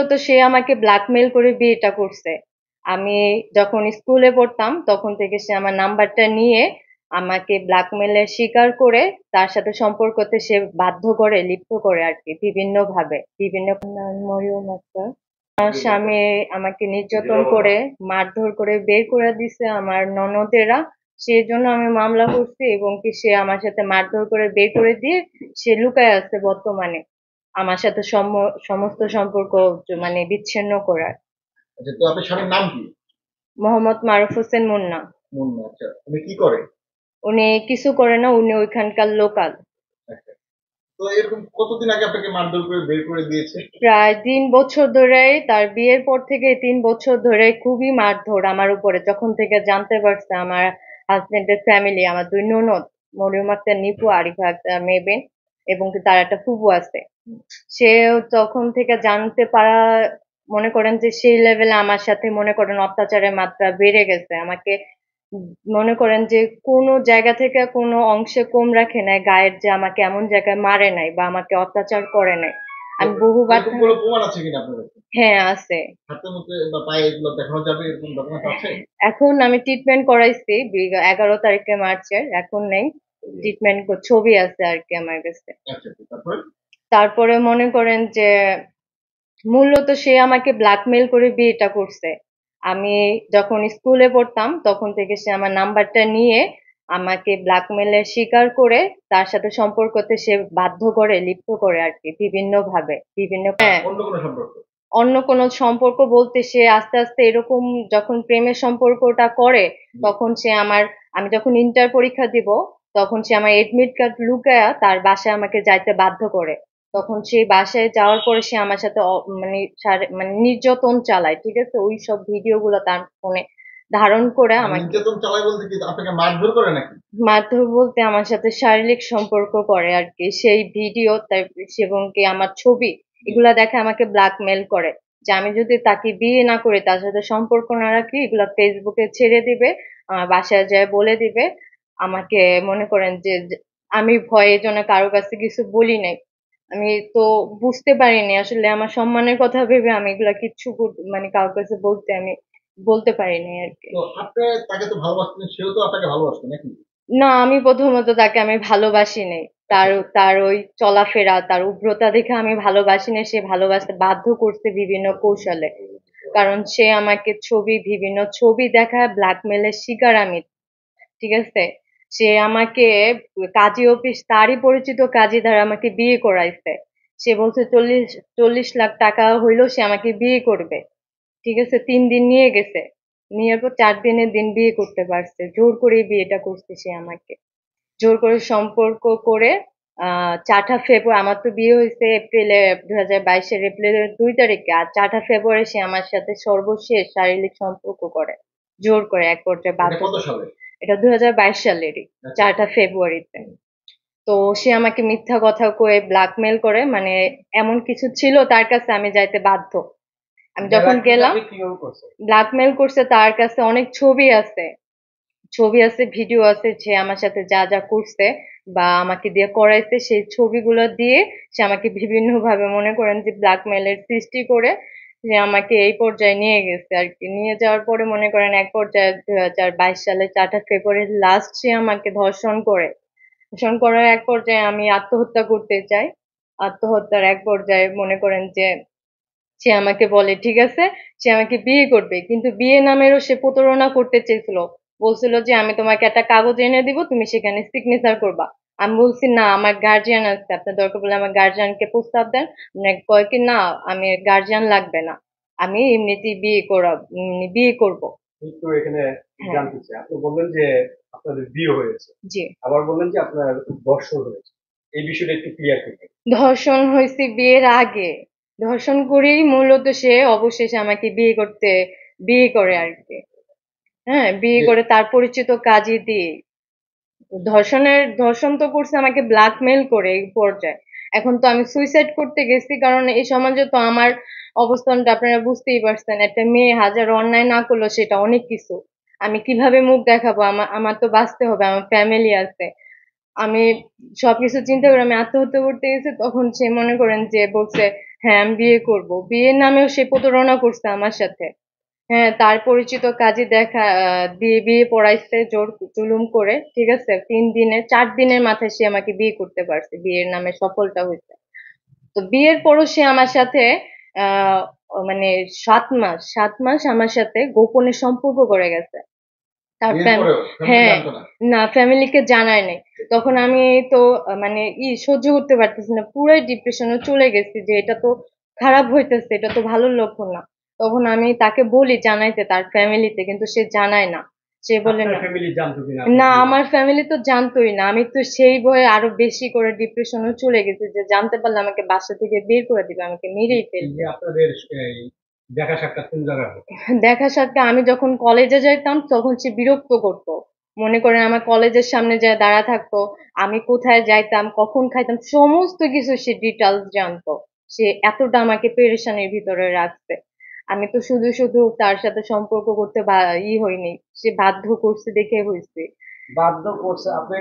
মূলত সে আমাকে ব্ল্যাকমেইল করে বিয়েটা করছে। আমি যখন স্কুলে পড়তাম তখন থেকে সে আমার নাম্বারটা নিয়ে আমাকে ব্ল্যাকমেইলের শিকার করে তার সাথে সম্পর্কতে সে বাধ্য করে, লিপ্ত করে আরকি বিভিন্নভাবে। মরিয়ম আক্তার। আমার স্বামী আমাকে নির্যাতন করে, মারধর করে বের করে দিছে আমার ননদেরা। সেজন্য আমি মামলা করছি এবং কি সে আমার সাথে মারধর করে বের করে দিয়ে সে লুকায় আছে বর্তমানে। আমার সাথে সমস্ত সম্পর্ক মানে বিচ্ছিন্ন করার। আচ্ছা, তো আপনার স্বামীর নাম কি? মোহাম্মদ মারুফ হোসেন মুন্না। মুন্না। আচ্ছা, উনি কি করে? উনি কিছু করে না, উনি ওইখানকার লোকাল। আচ্ছা, তো এরকম কতদিন আগে আপনাকে মারধর করে বের করে দিয়েছে? প্রায় ৩ বছর ধরেই, তার বিয়ের পর থেকে ৩ বছর ধরে খুবই মারধর আমার উপরে। যখন থেকে জানতে পারছে আমার হাজবেন্ডের ফ্যামিলি, আমার ২ ননদ, মরিয়ম আক্তার নিপু, আরিফা আক্তার মেবেন এবং কি তার একটা ফুফু আছে। সে তখন থেকে জানতে পারা, মনে করেন যে সেই লেভেলে আমার সাথে মনে করেন অত্যাচারের মাত্রা বেড়ে গেছে। আমাকে মনে করেন যে কোনো জায়গা থেকে কোনো অংশে কম রাখে নাই গায়ের, যে আমাকে এমন জায়গায় মারে নাই বা আমাকে অত্যাচার করে নাই। তো আমি বহুবার এরকম কোনো প্রমাণ আছে কিনা আপনার কাছে? হ্যাঁ, আছে। হাতে মুখে বা পায়ে এগুলো দেখানো যাবে, এরকম ডকুমেন্ট আছে? এখন আমি ট্রিটমেন্ট করাইছি ১১ তারিখে মার্চের, এখন নেই। ট্রিটমেন্ট ছবি আছে আরকি আমার কাছে। আচ্ছা, আচ্ছা, তারপরে? তারপরে মনে করেন যে মূলত সে আমাকে ব্ল্যাকমেইল করে বিয়েটা করছে। আমি যখন স্কুলে পড়তাম তখন থেকে সে আমার নাম্বারটা নিয়ে আমাকে ব্ল্যাকমেইলের শিকার করে তার সাথে সম্পর্কতে সে বাধ্য করে, লিপ্ত করে আরকি বিভিন্নভাবে। হ্যাঁ, অন্য কোনো সম্পর্ক? অন্য কোনো সম্পর্ক বলতে সে আস্তে, আস্তে এরকম যখন প্রেমের সম্পর্কটা করে তখন সে আমি যখন ইন্টার পরীক্ষা দিব তখন সে আমার এডমিট কার্ড লুকায়া তার বাসায় আমাকে যাইতে বাধ্য করে। তখন সেই বাসায় যাওয়ার পরে সে আমার সাথে মানে নির্যাতন চালায়। ঠিক আছে? ওইসব ভিডিওগুলো তার ফোনে ধারণ করে মানে আমাকে নির্যাতন চালায় বলতে কি আপনাকে মারধর করে নাকি? মারধর বলতে আমার সাথে শারীরিক সম্পর্ক করে আরকি। সেই ভিডিও এবং কি আমার ছবি এগুলা দেখে আমাকে ব্ল্যাকমেইল করে। যে আমি যদি তাকে বিয়ে না করি, তার সাথে সম্পর্ক না রাখি, এগুলা ফেসবুকে ছেড়ে দিবে, আমার বাসায় যেয়ে বলে দিবে। আমাকে মনে করেন যে আমি ভয়ে এজন্য কারো কাছে কিছু বলি নাই। আমি তো বুঝতে পারিনি আসলে আমার সম্মানের কথা ভেবে আমি এগুলা কিচ্ছু মানে কারো কাছে আমি বলতে পারিনি আরকি। তো আপনি তাকে তো ভালোবাসতেন, সেও তো আপনাকে ভালোবাসতো নাকি? না, আমি প্রথমত তাকে আমি ভালোবাসি নাই। আচ্ছা, তার আচ্ছা। তার ওই চলাফেরা, তার উগ্রতা দেখে আমি ভালোবাসি নাই। সে ভালোবাসতে বাধ্য করছে বিভিন্ন কৌশলে। কারণ সে আমাকে বিভিন্ন ছবি দেখায় ব্ল্যাকমেইলের শিকার আমি। ঠিক আছে? সে আমাকে কাজী অফিস, তারই পরিচিত কাজী দ্বারা আমাকে বিয়ে করাইছে। সে বলছে ৪০ লাখ টাকা হইলেও সে আমাকে বিয়ে করবে। ঠিক আছে? ৩ দিন নিয়ে গেছে। নেওয়ার পর ৪ দিনের দিন বিয়ে করতে পারছে। জোর করেই বিয়েটা করছে সে আমাকে। জোর করে সম্পর্ক করে ৪ঠা ফেব্রুয়ারি, আমার তো বিয়ে হয়েছে এপ্রিলে, ২০২২ এপ্রিলের ২ তারিখে। আর ৪ঠা ফেব্রুয়ারি সে আমার সাথে সর্বশেষ শারীরিক সম্পর্ক করে। জোর করে, এক পর্যায়ে এটা বাধ্য কত করে। সালে? এটা ২০২২ সালেরই আচ্ছা, আচ্ছা। ৪ঠা ফেব্রুয়ারিতে। তো সে আমাকে মিথ্যা কথা কয়ে ব্ল্যাকমেইল করে, মানে এমন কিছু ছিল তার কাছে আমি যাইতে বাধ্য। আমি যখন গেলাম, কিভাবে করছে? ব্ল্যাকমেইল করছে, তার কাছে অনেক ছবি আছে। ছবি আছে, ভিডিও আছে, সে আমার সাথে যা, যা করছে বা আমাকে দিয়ে করাইছে সেই ছবিগুলো দিয়ে সে আমাকে বিভিন্নভাবে মনে করেন যে ব্ল্যাকমেইলের সৃষ্টি করে সে আমাকে এই পর্যায়ে নিয়ে গেছে আরকি। নিয়ে যাওয়ার পরে মনে করেন এক পর্যায়ে ২০২২ সালের ৪ঠা ফেব্রুয়ারি লাস্ট সে আমাকে ধর্ষণ করে। ধর্ষণ করার এক পর্যায়ে আমি আত্মহত্যা করতে চাই। আত্মহত্যার এক পর্যায়ে মনে করেন যে সে আমাকে বলে ঠিক আছে, সে আমাকে বিয়ে করবে। কিন্তু বিয়ে নামেরও সে প্রতারণা করতে চেয়েছিল। বলছিল যে আমি তোমাকে একটা কাগজ এনে দিব, তুমি সেখানে সিগনেচার করবা। আমি বলছি না, আমার গার্জিয়ান আছে, আপনার দরকার পড়লে আমার গার্জিয়ানকে প্রস্তাব দেন। মানে কয় কি না, আমি গার্জিয়ান লাগবে না, আমি এমনিতেই বিয়ে করব। কিন্তু এখানে হ্যাঁ। জানতে চাই, আপনি বললেন যে আপনাদের বিয়ে হয়েছে, জি। আবার বললেন যে আপনার দর্শন হয়েছে। এই বিষয়টা একটু ক্লিয়ার করবেন। ধর্ষণ হয়েছে বিয়ের আগে। ধর্ষণ করেই মূলত সে অবশেষে আমাকে বিয়ে করে আরকি। হ্যাঁ, বিয়ে যে করে তার পরিচিত কাজী দিয়ে। ধর্ষণ তো করছে আমাকে ব্ল্যাকমেইল করে এই পর্যায়ে। এখন তো আমি সুইসাইড করতে গেছি, কারণ এই সমাজে তো আমার অবস্থানটা আপনারা বুঝতেই পারছেন। একটা মেয়ে হাজার অন্যায় না করলেও সেটা অনেক কিছু। আমি কিভাবে মুখ দেখাবো? আমার তো বাঁচতে হবে, আমার ফ্যামিলি আছে। আমি সবকিছু চিন্তা করে আমি আত্মহত্যা করতে গেছি, তখন সে মনে করেন যে বলছে হ্যাঁ, আমি বিয়ে করব। বিয়ের নামেও সে প্রতারণা করছে আমার সাথে। হ্যাঁ, তার পরিচিত কাজে দেখা দিয়ে বিয়ে পড়াইছে জোর জুলুম করে। ঠিক আছে? 3 দিনে 4 দিনের মাথায় সে আমাকে বিয়ে করতে পারছে। বিয়ের নামে সফলতা হইছে। তো বিয়ের পরও সে আমার সাথে আহ মানে 7 মাস আমার সাথে গোপনে সম্পর্ক করে গেছে। তার বিয়ের পরেও ফ্যামিলি হ্যাঁ, জানতো না? না ফ্যামিলিকে জানায় নাই। তখন আমি তো মানে সহ্য করতে পারতেছি না। পুরাই ডিপ্রেশনে চলে গেছি যে এটা তো খারাপ হইতেছে, এটা তো ভালো লক্ষণ না। তখন আমি তাকে বলি জানাইতে তার ফ্যামিলিতে, কিন্তু সে জানায় না। সে বলে আপনার না। ফ্যামিলি জানতো কিনা না, আপনার বিয়ে? আমার ফ্যামিলি তো জানতোই না। আমি তো সেই ভয়ে আরো বেশি করে ডিপ্রেশনে চলে গেছি যে জানতে পারলে আমাকে বাসা থেকে বের করে দিবে, আমাকে মেরেই এই ফেলবে। যে আপনাদের এই দেখা সাক্ষাৎ কোন জায়গায় হতো? দেখা সাক্ষাৎ আমি যখন কলেজে যাইতাম তখন সে বিরক্ত করতো। মনে করেন আমার কলেজের সামনে যায় দাঁড়া থাকতো, আমি কোথায় যাইতাম, কখন খাইতাম, সমস্ত কিছু সে ডিটেলস জানতো। সে এতটা আমাকে পেরেশানির ভিতরে রাখছে। আমি তো শুধু শুধু তার সাথে সম্পর্ক করতে হইনি, সে বাধ্য করছে দেখে হয়েছে। বাধ্য করছে আপনি